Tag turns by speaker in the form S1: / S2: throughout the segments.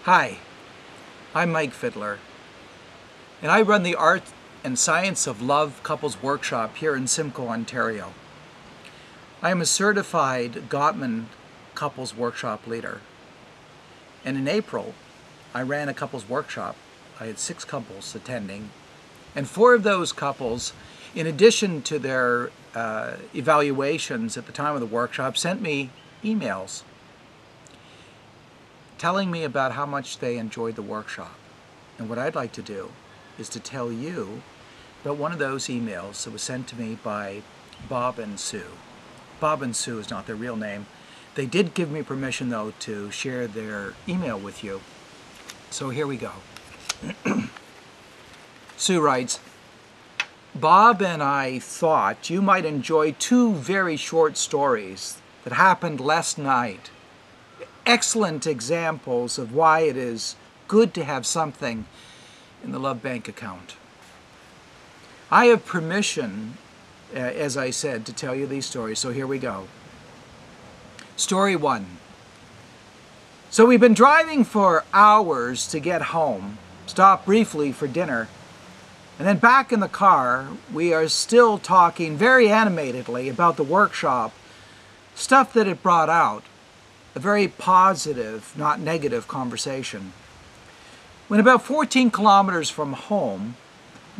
S1: Hi, I'm Mike Fiddler, and I run the Art and Science of Love Couples Workshop here in Simcoe, Ontario. I am a certified Gottman Couples Workshop leader, and in April I ran a couples workshop. I had 6 couples attending, and 4 of those couples, in addition to their evaluations at the time of the workshop, sent me emails telling me about how much they enjoyed the workshop. And what I'd like to do is to tell you about one of those emails that was sent to me by Bob and Sue. Bob and Sue is not their real name. They did give me permission, though, to share their email with you. So here we go. Sue writes, Bob and I thought you might enjoy 2 very short stories that happened last night. Excellent examples of why it is good to have something in the love bank account. I have permission, as I said, to tell you these stories, so here we go. Story 1. So we've been driving for hours to get home, stopped briefly for dinner, and then back in the car, we are still talking very animatedly about the workshop, stuff that it brought out. A very positive, not negative conversation. When about 14 kilometers from home,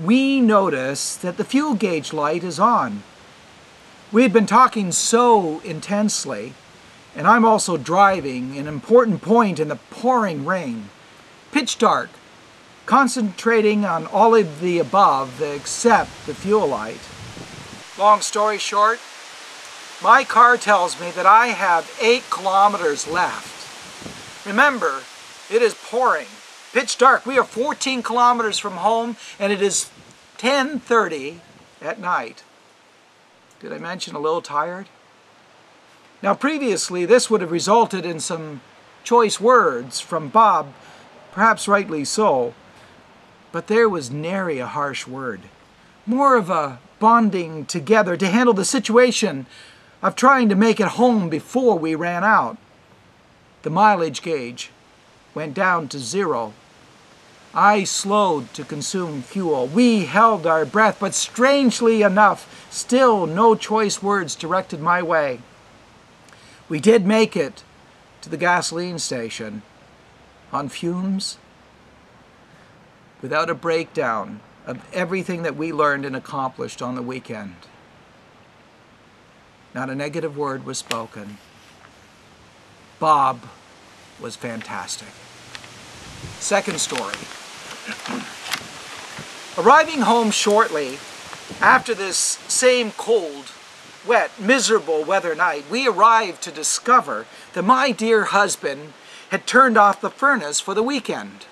S1: we noticed that the fuel gauge light is on. We had been talking so intensely, and I'm also driving an important point in the pouring rain, pitch dark, concentrating on all of the above except the fuel light. Long story short, my car tells me that I have 8 kilometers left. Remember, it is pouring, pitch dark. We are 14 kilometers from home, and it is 10:30 at night. Did I mention a little tired? Now, previously, this would have resulted in some choice words from Bob, perhaps rightly so, but there was nary a harsh word. More of a bonding together to handle the situation of trying to make it home before we ran out. The mileage gauge went down to 0. I slowed to consume fuel. We held our breath, but strangely enough, still no choice words directed my way. We did make it to the gasoline station on fumes, without a breakdown of everything that we learned and accomplished on the weekend. Not a negative word was spoken. Bob was fantastic. Second story. Arriving home shortly after this same cold, wet, miserable weather night, we arrived to discover that my dear husband had turned off the furnace for the weekend.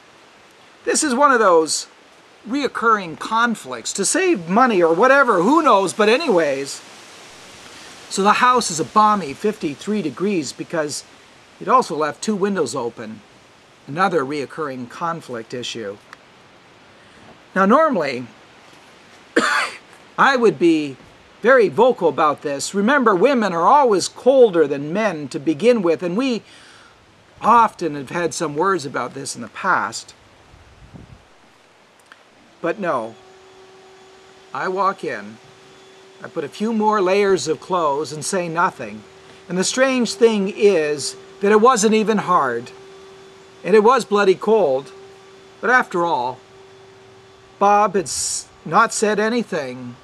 S1: This is one of those reoccurring conflicts to save money or whatever, who knows, but anyways. So the house is a balmy 53 degrees because it also left 2 windows open. Another reoccurring conflict issue. Now normally, I would be very vocal about this. Remember, women are always colder than men to begin with, and we often have had some words about this in the past. But no, I walk in, I put a few more layers of clothes and say nothing. And the strange thing is that it wasn't even hard. And it was bloody cold. But after all, Bob had not said anything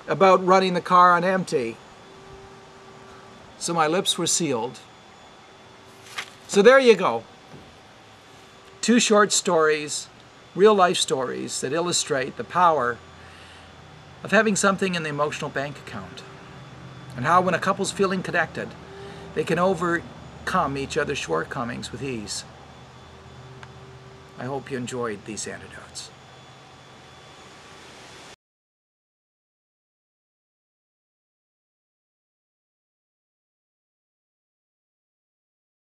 S1: about running the car on empty. So my lips were sealed. So there you go. 2 short stories, real life stories that illustrate the power of having something in the emotional bank account, and how when a couple's feeling connected, they can overcome each other's shortcomings with ease. I hope you enjoyed these anecdotes.